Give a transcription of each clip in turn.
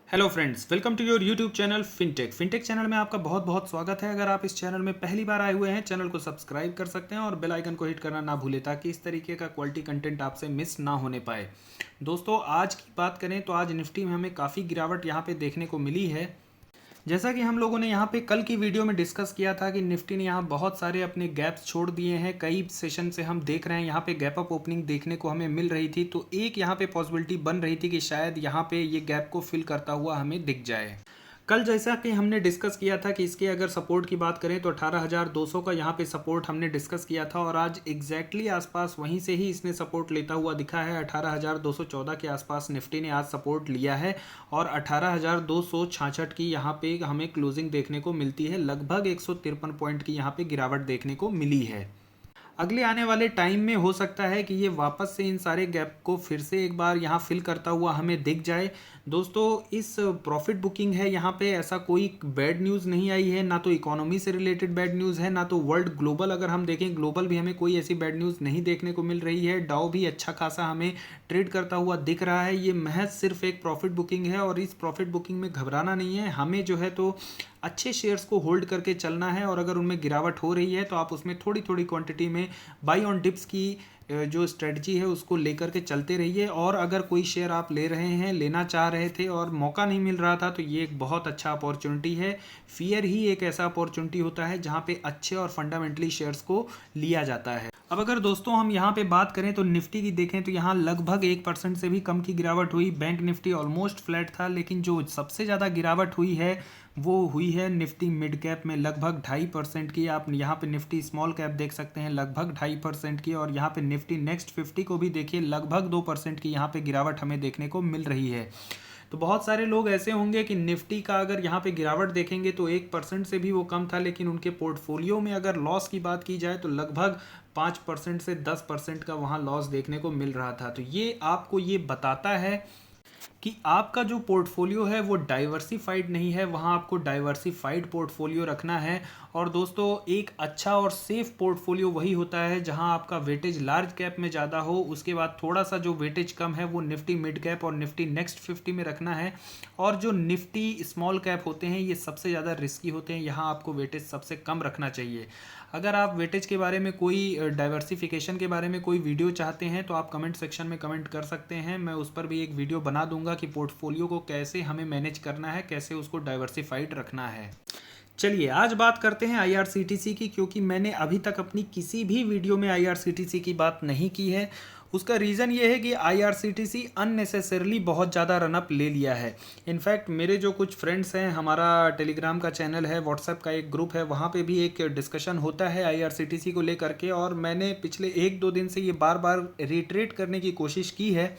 Hello friends, welcome to your YouTube channel fintech channel में आपका बहुत बहुत स्वागत है। अगर आप इस चैनल में पहली बार आए हुए हैं, चैनल को सब्सक्राइब कर सकते हैं और बेल आइकन को हिट करना ना भूलें ताकि इस तरीके का क्वालिटी कंटेंट आपसे मिस ना होने पाए। दोस्तों, आज की बात करें तो आज निफ्टी में हमें काफ़ी गिरावट यहाँ पे देखने को मिली है। जैसा कि हम लोगों ने यहाँ पे कल की वीडियो में डिस्कस किया था कि निफ्टी ने यहाँ बहुत सारे अपने गैप्स छोड़ दिए हैं। कई सेशन से हम देख रहे हैं यहाँ पे गैप अप ओपनिंग देखने को हमें मिल रही थी, तो एक यहाँ पे पॉसिबिलिटी बन रही थी कि शायद यहाँ पे ये गैप को फिल करता हुआ हमें दिख जाए। कल जैसा कि हमने डिस्कस किया था कि इसके अगर सपोर्ट की बात करें तो 18,200 का यहाँ पे सपोर्ट हमने डिस्कस किया था और आज एग्जैक्टली आसपास वहीं से ही इसने सपोर्ट लेता हुआ दिखा है। 18,214 के आसपास निफ्टी ने आज सपोर्ट लिया है और 18,266 की यहाँ पे हमें क्लोजिंग देखने को मिलती है। लगभग 153 पॉइंट की यहाँ पे गिरावट देखने को मिली है। अगले आने वाले टाइम में हो सकता है कि ये वापस से इन सारे गैप को फिर से एक बार यहाँ फिल करता हुआ हमें दिख जाए। दोस्तों, इस प्रॉफिट बुकिंग है यहाँ पे ऐसा कोई बैड न्यूज़ नहीं आई है, ना तो इकोनॉमी से रिलेटेड बैड न्यूज़ है, ना तो वर्ल्ड ग्लोबल अगर हम देखें ग्लोबल भी हमें कोई ऐसी बैड न्यूज़ नहीं देखने को मिल रही है। डाउ भी अच्छा खासा हमें ट्रेड करता हुआ दिख रहा है। ये महज सिर्फ एक प्रॉफिट बुकिंग है और इस प्रॉफिट बुकिंग में घबराना नहीं है। हमें जो है तो अच्छे शेयर्स को होल्ड करके चलना है और अगर उनमें गिरावट हो रही है तो आप उसमें थोड़ी थोड़ी क्वांटिटी में बाई ऑन डिप्स की जो स्ट्रेटजी है उसको लेकर के चलते रहिए। और अगर कोई शेयर आप ले रहे हैं, लेना चाह रहे थे और मौका नहीं मिल रहा था, तो ये एक बहुत अच्छा अपॉर्चुनिटी है। फियर ही एक ऐसा अपॉर्चुनिटी होता है जहाँ पे अच्छे और फंडामेंटली शेयर्स को लिया जाता है। अब अगर दोस्तों हम यहाँ पे बात करें तो निफ्टी की देखें तो यहाँ लगभग 1% से भी कम की गिरावट हुई। बैंक निफ्टी ऑलमोस्ट फ्लैट था, लेकिन जो सबसे ज़्यादा गिरावट हुई है वो हुई है निफ्टी मिड कैप में लगभग 2.5% की। आप यहाँ पे निफ्टी स्मॉल कैप देख सकते हैं लगभग 2.5% की, और यहाँ पे निफ्टी नेक्स्ट 50 को भी देखिए लगभग 2% की यहाँ पे गिरावट हमें देखने को मिल रही है। तो बहुत सारे लोग ऐसे होंगे कि निफ्टी का अगर यहाँ पे गिरावट देखेंगे तो 1% से भी वो कम था, लेकिन उनके पोर्टफोलियो में अगर लॉस की बात की जाए तो लगभग 5% से 10% का वहाँ लॉस देखने को मिल रहा था। तो ये आपको ये बताता है कि आपका जो पोर्टफोलियो है वो डाइवर्सिफाइड नहीं है, वहाँ आपको डाइवर्सिफाइड पोर्टफोलियो रखना है। और दोस्तों, एक अच्छा और सेफ पोर्टफोलियो वही होता है जहाँ आपका वेटेज लार्ज कैप में ज़्यादा हो, उसके बाद थोड़ा सा जो वेटेज कम है वो निफ्टी मिड कैप और निफ्टी नेक्स्ट 50 में रखना है। और जो निफ्टी स्मॉल कैप होते हैं ये सबसे ज़्यादा रिस्की होते हैं, यहाँ आपको वेटेज सबसे कम रखना चाहिए। अगर आप वेटेज के बारे में कोई डाइवर्सिफिकेशन के बारे में कोई वीडियो चाहते हैं तो आप कमेंट सेक्शन में कमेंट कर सकते हैं, मैं उस पर भी एक वीडियो बना दूंगा कि पोर्टफोलियो को कैसे हमें मैनेज करना है, कैसे उसको डाइवर्सिफाइड रखना है। चलिए आज बात करते हैं आईआरसीटीसी की, क्योंकि मैंने अभी तक अपनी किसी भी वीडियो में आईआरसीटीसी की बात नहीं की है। उसका रीज़न ये है कि आईआरसीटीसी अननेसेसरली बहुत ज़्यादा रनअप ले लिया है। इनफैक्ट मेरे जो कुछ फ्रेंड्स हैं, हमारा टेलीग्राम का चैनल है, व्हाट्सएप का एक ग्रुप है, वहाँ पे भी एक डिस्कशन होता है आईआरसीटीसी को लेकर के, और मैंने पिछले 1-2 दिन से ये बार बार रिट्रेट करने की कोशिश की है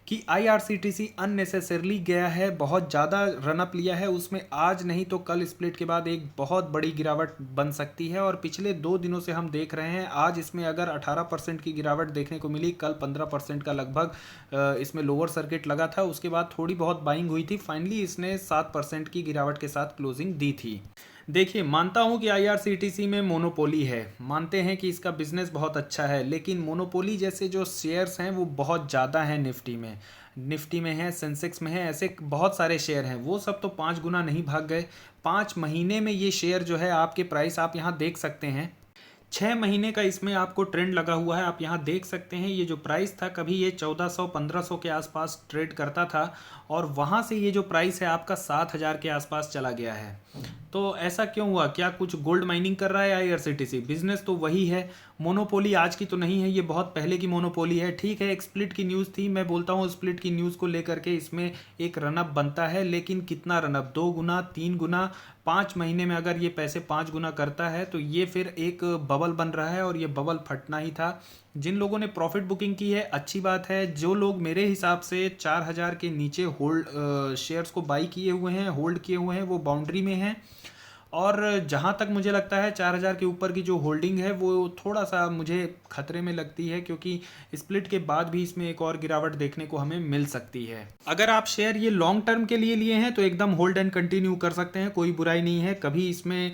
कि आईआरसीटीसी अननेसेसरली गया है, बहुत ज़्यादा रनअप लिया है। उसमें आज नहीं तो कल स्प्लिट के बाद एक बहुत बड़ी गिरावट बन सकती है, और पिछले 2 दिनों से हम देख रहे हैं आज इसमें अगर 18% की गिरावट देखने को मिली, कल 15% का लगभग इसमें लोअर सर्किट लगा था, उसके बाद थोड़ी बहुत बाइंग हुई थी, फाइनली इसने 7% की गिरावट के साथ क्लोजिंग दी थी। देखिए, मानता हूँ कि आईआरसीटीसी में मोनोपोली है, मानते हैं कि इसका बिजनेस बहुत अच्छा है, लेकिन मोनोपोली जैसे जो शेयर्स हैं वो बहुत ज़्यादा हैं निफ्टी में है, सेंसेक्स में है, ऐसे बहुत सारे शेयर हैं। वो सब तो 5 गुना नहीं भाग गए। 5 महीने में ये शेयर जो है आपके प्राइस आप यहाँ देख सकते हैं, 6 महीने का इसमें आपको ट्रेंड लगा हुआ है। आप यहाँ देख सकते हैं ये जो प्राइस था, कभी ये 1400-1500 के आसपास ट्रेड करता था और वहाँ से ये जो प्राइस है आपका 7,000 के आसपास चला गया है। तो ऐसा क्यों हुआ? क्या कुछ गोल्ड माइनिंग कर रहा है आईआरसीटीसी? बिजनेस तो वही है, मोनोपोली आज की तो नहीं है, ये बहुत पहले की मोनोपोली है। ठीक है, एक स्प्लिट की न्यूज़ थी, मैं बोलता हूँ स्प्लिट की न्यूज़ को लेकर के इसमें एक रनअप बनता है, लेकिन कितना रनअप? 2 गुना, 3 गुना? 5 महीने में अगर ये पैसे 5 गुना करता है तो ये फिर एक बबल बन रहा है और ये बबल फटना ही था। जिन लोगों ने प्रॉफिट बुकिंग की है अच्छी बात है। जो लोग मेरे हिसाब से 4,000 के नीचे होल्ड शेयर्स को बाई किए हुए हैं, होल्ड किए हुए हैं, वो बाउंड्री में हैं। और जहाँ तक मुझे लगता है 4,000 के ऊपर की जो होल्डिंग है वो थोड़ा सा मुझे खतरे में लगती है, क्योंकि स्प्लिट के बाद भी इसमें एक और गिरावट देखने को हमें मिल सकती है। अगर आप शेयर ये लॉन्ग टर्म के लिए लिए हैं तो एकदम होल्ड एंड कंटिन्यू कर सकते हैं, कोई बुराई नहीं है। कभी इसमें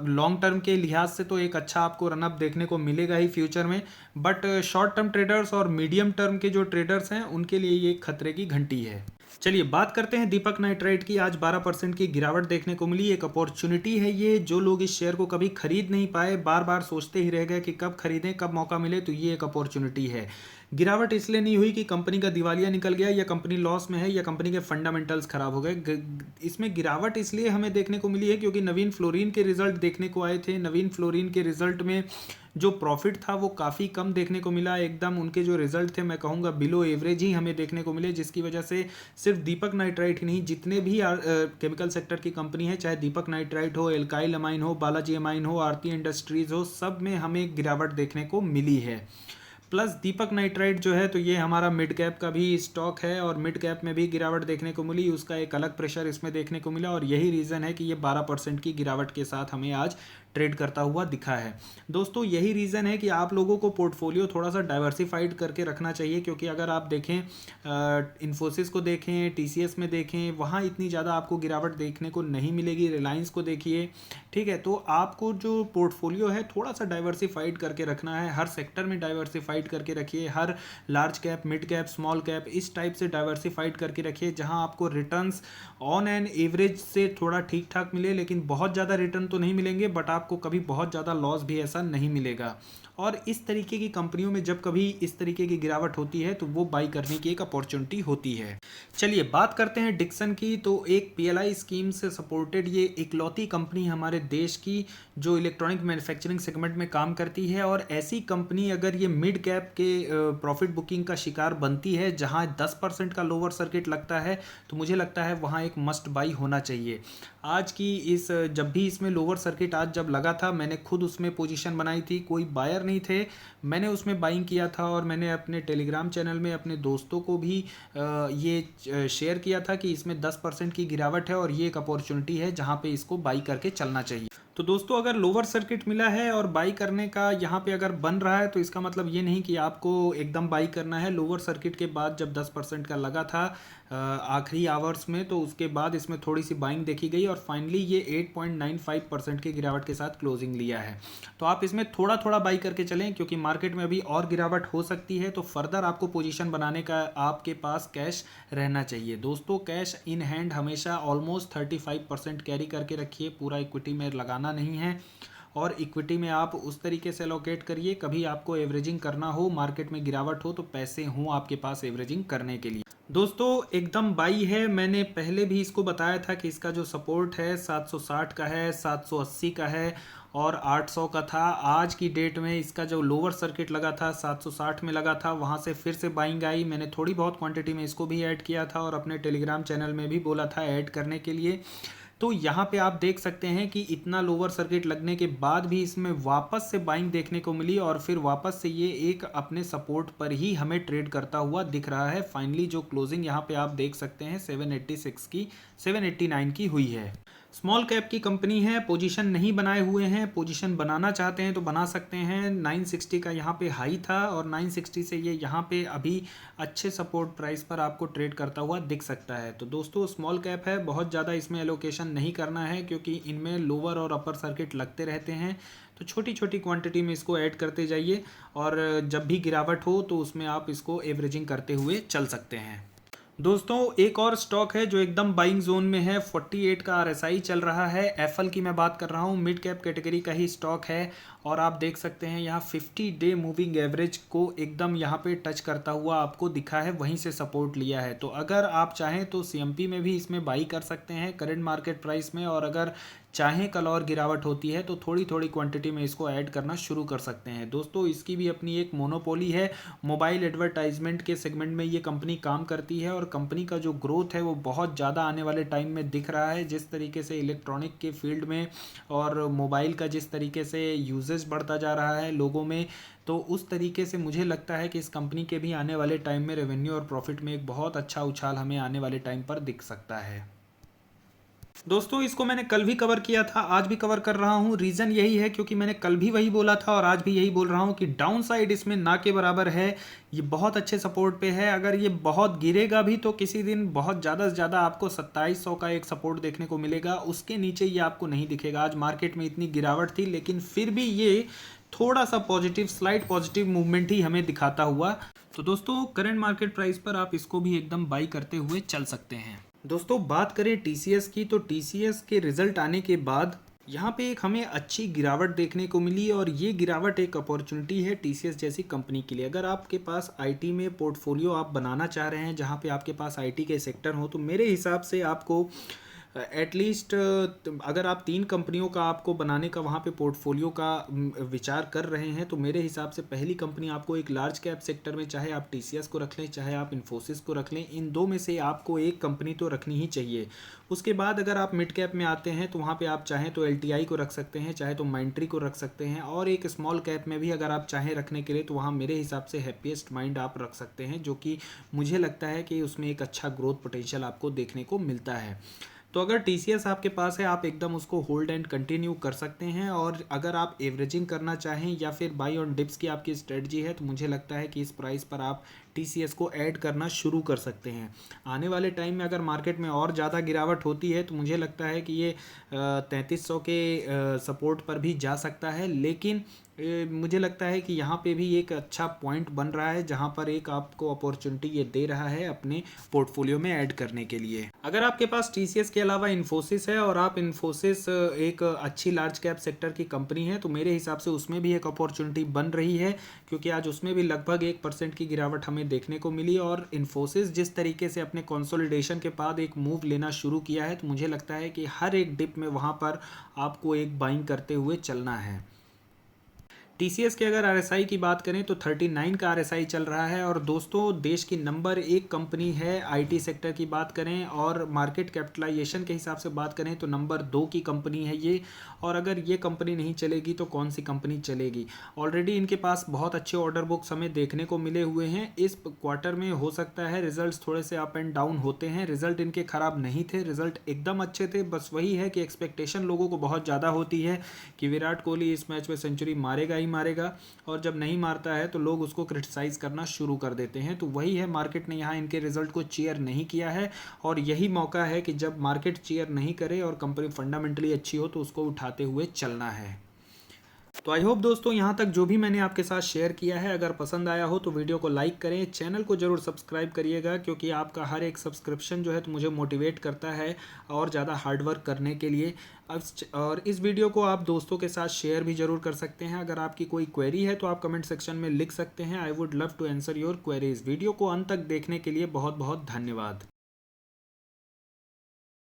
लॉन्ग टर्म के लिहाज से तो एक अच्छा आपको रनअप देखने को मिलेगा ही फ्यूचर में, बट शॉर्ट टर्म ट्रेडर्स और मीडियम टर्म के जो ट्रेडर्स हैं उनके लिए ये खतरे की घंटी है। चलिए बात करते हैं दीपक नाइट्राइट की। आज 12% की गिरावट देखने को मिली। एक अपॉर्चुनिटी है ये, जो लोग इस शेयर को कभी खरीद नहीं पाए, बार बार सोचते ही रह गए कि कब खरीदें, कब मौका मिले, तो ये एक अपॉर्चुनिटी है। गिरावट इसलिए नहीं हुई कि कंपनी का दिवालिया निकल गया या कंपनी लॉस में है या कंपनी के फंडामेंटल्स खराब हो गए। इसमें गिरावट इसलिए हमें देखने को मिली है क्योंकि नवीन फ्लोरिन के रिजल्ट देखने को आए थे। नवीन फ्लोरिन के रिजल्ट में जो प्रॉफिट था वो काफ़ी कम देखने को मिला। एकदम उनके जो रिजल्ट थे मैं कहूँगा बिलो एवरेज ही हमें देखने को मिले, जिसकी वजह से सिर्फ दीपक नाइट्राइट ही नहीं, जितने भी केमिकल सेक्टर की कंपनी है, चाहे दीपक नाइट्राइट हो, एल्काइल अमाइन हो, बालाजी अमाइन हो, आरती इंडस्ट्रीज हो, सब में हमें गिरावट देखने को मिली है। प्लस दीपक नाइट्राइट जो है तो ये हमारा मिड कैप का भी स्टॉक है और मिड कैप में भी गिरावट देखने को मिली। उसका एक अलग प्रेशर इसमें देखने को मिला और यही रीज़न है कि ये 12% की गिरावट के साथ हमें आज ट्रेड करता हुआ दिखा है। दोस्तों यही रीज़न है कि आप लोगों को पोर्टफोलियो थोड़ा सा डाइवर्सिफाइड करके रखना चाहिए, क्योंकि अगर आप देखें इन्फोसिस को देखें, टीसीएस में देखें, वहाँ इतनी ज़्यादा आपको गिरावट देखने को नहीं मिलेगी। रिलायंस को देखिए, ठीक है। तो आपको जो पोर्टफोलियो है थोड़ा सा डाइवर्सिफाइड करके रखना है। हर सेक्टर में डाइवर्सिफाइड करके रखिए, हर large cap, mid cap, small cap, इस टाइप से डाइवर्सिफाइड करके रखिए जहां आपको रिटर्न्स ऑन एन एवरेज से थोड़ा ठीक ठाक मिले, लेकिन बहुत ज़्यादा रिटर्न तो नहीं मिलेंगे, बट आपको कभी बहुत ज़्यादा लॉस भी ऐसा नहीं मिलेगा। और इस तरीके की कंपनियों में जब कभी इस तरीके की गिरावट होती है तो वो बाई करने की एक अपॉर्चुनिटी होती है। चलिए बात करते हैं डिक्सन की। तो एक पीएलआई स्कीम से सपोर्टेड ये इकलौती कंपनी हमारे देश की जो इलेक्ट्रॉनिक मैन्युफैक्चरिंग सेगमेंट में काम करती है, और ऐसी कंपनी अगर ये मिड कैप के प्रॉफिट बुकिंग का शिकार बनती है जहां 10% का लोअर सर्किट लगता है, तो मुझे लगता है वहां एक मस्ट बाई होना चाहिए। आज की इस जब भी इसमें लोअर सर्किट आज जब लगा था, मैंने खुद उसमें पोजीशन बनाई थी, कोई बायर नहीं थे, मैंने उसमें बाइंग किया था और मैंने अपने टेलीग्राम चैनल में अपने दोस्तों को भी ये शेयर किया था कि इसमें 10% की गिरावट है और ये एक अपॉर्चुनिटी है जहां पे इसको बाई करके चलना चाहिए। तो दोस्तों अगर लोअर सर्किट मिला है और बाई करने का यहाँ पे अगर बन रहा है, तो इसका मतलब ये नहीं कि आपको एकदम बाई करना है। लोअर सर्किट के बाद जब 10% का लगा था आखिरी आवर्स में, तो उसके बाद इसमें थोड़ी सी बाइंग देखी गई और फाइनली ये 8.95% की गिरावट के साथ क्लोजिंग लिया है। तो आप इसमें थोड़ा थोड़ा बाई करके चलें, क्योंकि मार्केट में अभी और गिरावट हो सकती है, तो फर्दर आपको पोजीशन बनाने का आपके पास कैश रहना चाहिए। दोस्तों कैश इन हैंड हमेशा ऑलमोस्ट 35% कैरी करके रखिए, पूरा इक्विटी में लगाना नहीं है। और इक्विटी में आप उस तरीके से एलोकेट करिए, कभी आपको एवरेजिंग करना हो, मार्केट में गिरावट हो, तो पैसे हों आपके पास एवरेजिंग करने के लिए। दोस्तों एकदम बाई है। मैंने पहले भी इसको बताया था कि इसका जो सपोर्ट है 760 का है, 780 का है और 800 का था। आज की डेट में इसका जो लोअर सर्किट लगा था 760 में लगा था, वहाँ से फिर से बाइंग आई। मैंने थोड़ी बहुत क्वांटिटी में इसको भी ऐड किया था और अपने टेलीग्राम चैनल में भी बोला था ऐड करने के लिए। तो यहाँ पे आप देख सकते हैं कि इतना लोअर सर्किट लगने के बाद भी इसमें वापस से बाइंग देखने को मिली और फिर वापस से ये एक अपने सपोर्ट पर ही हमें ट्रेड करता हुआ दिख रहा है। फाइनली जो क्लोजिंग यहाँ पे आप देख सकते हैं 786 की 789 की हुई है। स्मॉल कैप की कंपनी है, पोजीशन नहीं बनाए हुए हैं, पोजीशन बनाना चाहते हैं तो बना सकते हैं। 960 का यहाँ पे हाई था और 960 से ये यहाँ पे अभी अच्छे सपोर्ट प्राइस पर आपको ट्रेड करता हुआ दिख सकता है। तो दोस्तों स्मॉल कैप है, बहुत ज़्यादा इसमें एलोकेशन नहीं करना है, क्योंकि इनमें लोअर और अपर सर्किट लगते रहते हैं। तो छोटी छोटी क्वांटिटी में इसको ऐड करते जाइए और जब भी गिरावट हो तो उसमें आप इसको एवरेजिंग करते हुए चल सकते हैं। दोस्तों एक और स्टॉक है जो एकदम बाइंग जोन में है, 48 का आरएसआई चल रहा है। एफएल की मैं बात कर रहा हूँ, मिड कैप कैटेगरी का ही स्टॉक है और आप देख सकते हैं यहाँ 50 डे मूविंग एवरेज को एकदम यहाँ पे टच करता हुआ आपको दिखा है, वहीं से सपोर्ट लिया है। तो अगर आप चाहें तो सीएमपी में भी इसमें बाई कर सकते हैं करंट मार्केट प्राइस में, और अगर चाहें कल और गिरावट होती है तो थोड़ी थोड़ी क्वांटिटी में इसको ऐड करना शुरू कर सकते हैं। दोस्तों इसकी भी अपनी एक मोनोपोली है, मोबाइल एडवर्टाइजमेंट के सेगमेंट में ये कंपनी काम करती है और कंपनी का जो ग्रोथ है वो बहुत ज़्यादा आने वाले टाइम में दिख रहा है। जिस तरीके से इलेक्ट्रॉनिक के फील्ड में और मोबाइल का जिस तरीके से यूजेज बढ़ता जा रहा है लोगों में, तो उस तरीके से मुझे लगता है कि इस कंपनी के भी आने वाले टाइम में रेवेन्यू और प्रॉफिट में एक बहुत अच्छा उछाल हमें आने वाले टाइम पर दिख सकता है। दोस्तों इसको मैंने कल भी कवर किया था, आज भी कवर कर रहा हूँ। रीज़न यही है क्योंकि मैंने कल भी वही बोला था और आज भी यही बोल रहा हूँ कि डाउन साइड इसमें ना के बराबर है। ये बहुत अच्छे सपोर्ट पे है, अगर ये बहुत गिरेगा भी तो किसी दिन बहुत ज़्यादा से ज़्यादा आपको 2700 का एक सपोर्ट देखने को मिलेगा, उसके नीचे ये आपको नहीं दिखेगा। आज मार्केट में इतनी गिरावट थी लेकिन फिर भी ये थोड़ा सा पॉजिटिव, स्लाइट पॉजिटिव मूवमेंट ही हमें दिखाता हुआ तो दोस्तों करंट मार्केट प्राइस पर आप इसको भी एकदम बाई करते हुए चल सकते हैं। दोस्तों बात करें टीसीएस की, तो टीसीएस के रिजल्ट आने के बाद यहाँ पे एक हमें अच्छी गिरावट देखने को मिली और ये गिरावट एक अपॉर्चुनिटी है टीसीएस जैसी कंपनी के लिए। अगर आपके पास आईटी में पोर्टफोलियो आप बनाना चाह रहे हैं जहाँ पे आपके पास आईटी के सेक्टर हो, तो मेरे हिसाब से आपको एटलीस्ट अगर आप 3 कंपनियों का आपको बनाने का वहाँ पे पोर्टफोलियो का विचार कर रहे हैं, तो मेरे हिसाब से पहली कंपनी आपको एक लार्ज कैप सेक्टर में, चाहे आप टीसीएस को रख लें चाहे आप इन्फोसिस को रख लें, इन दो में से आपको एक कंपनी तो रखनी ही चाहिए। उसके बाद अगर आप मिड कैप में आते हैं तो वहाँ पे आप चाहें तो एलटीआई को रख सकते हैं, चाहे तो माइंट्री को रख सकते हैं, और एक स्मॉल कैप में भी अगर आप चाहें रखने के लिए तो वहाँ मेरे हिसाब से हैप्पीएस्ट माइंड आप रख सकते हैं, जो कि मुझे लगता है कि उसमें एक अच्छा ग्रोथ पोटेंशियल आपको देखने को मिलता है। तो अगर टीसीएस आपके पास है आप एकदम उसको होल्ड एंड कंटिन्यू कर सकते हैं, और अगर आप एवरेजिंग करना चाहें या फिर बाई ऑन डिप्स की आपकी स्ट्रेटजी है तो मुझे लगता है कि इस प्राइस पर आप टीसीएस को ऐड करना शुरू कर सकते हैं। आने वाले टाइम में अगर मार्केट में और ज़्यादा गिरावट होती है तो मुझे लगता है कि ये 3300 के सपोर्ट पर भी जा सकता है, लेकिन मुझे लगता है कि यहाँ पे भी एक अच्छा पॉइंट बन रहा है जहाँ पर एक आपको अपॉर्चुनिटी ये दे रहा है अपने पोर्टफोलियो में ऐड करने के लिए। अगर आपके पास टीसीएस के अलावा इन्फोसिस है और आप इन्फोसिस एक अच्छी लार्ज कैप सेक्टर की कंपनी है, तो मेरे हिसाब से उसमें भी एक अपॉर्चुनिटी बन रही है, क्योंकि आज उसमें भी लगभग 1% की गिरावट हमें देखने को मिली। और इन्फोसिस जिस तरीके से अपने कंसोलिडेशन के बाद एक मूव लेना शुरू किया है, तो मुझे लगता है कि हर एक डिप में वहाँ पर आपको एक बाइंग करते हुए चलना है। टीसीएस के अगर आरएसआई की बात करें तो 39 का आरएसआई चल रहा है, और दोस्तों देश की नंबर 1 कंपनी है। आईटी सेक्टर की बात करें और मार्केट कैपिटलाइजेशन के हिसाब से बात करें तो नंबर 2 की कंपनी है ये, और अगर ये कंपनी नहीं चलेगी तो कौन सी कंपनी चलेगी। ऑलरेडी इनके पास बहुत अच्छे ऑर्डर बुक्स हमें देखने को मिले हुए हैं। इस क्वार्टर में हो सकता है रिजल्ट्स थोड़े से अप एंड डाउन होते हैं, रिजल्ट इनके ख़राब नहीं थे, रिजल्ट एकदम अच्छे थे। बस वही है कि एक्सपेक्टेशन लोगों को बहुत ज़्यादा होती है कि विराट कोहली इस मैच में सेंचुरी मारेगा ही मारेगा, और जब नहीं मारता है तो लोग उसको क्रिटिसाइज़ करना शुरू कर देते हैं। तो वही है, मार्केट ने यहाँ इनके रिजल्ट को चीयर नहीं किया है, और यही मौका है कि जब मार्केट चीयर नहीं करे और कंपनी फंडामेंटली अच्छी हो तो उसको उठाते हुए चलना है। तो आई होप दोस्तों यहाँ तक जो भी मैंने आपके साथ शेयर किया है अगर पसंद आया हो तो वीडियो को लाइक करें, चैनल को ज़रूर सब्सक्राइब करिएगा, क्योंकि आपका हर एक सब्सक्रिप्शन जो है तो मुझे मोटिवेट करता है और ज़्यादा हार्डवर्क करने के लिए। और इस वीडियो को आप दोस्तों के साथ शेयर भी ज़रूर कर सकते हैं। अगर आपकी कोई क्वेरी है तो आप कमेंट सेक्शन में लिख सकते हैं। I would love to answer your queries. Video को अंत तक देखने के लिए बहुत बहुत धन्यवाद।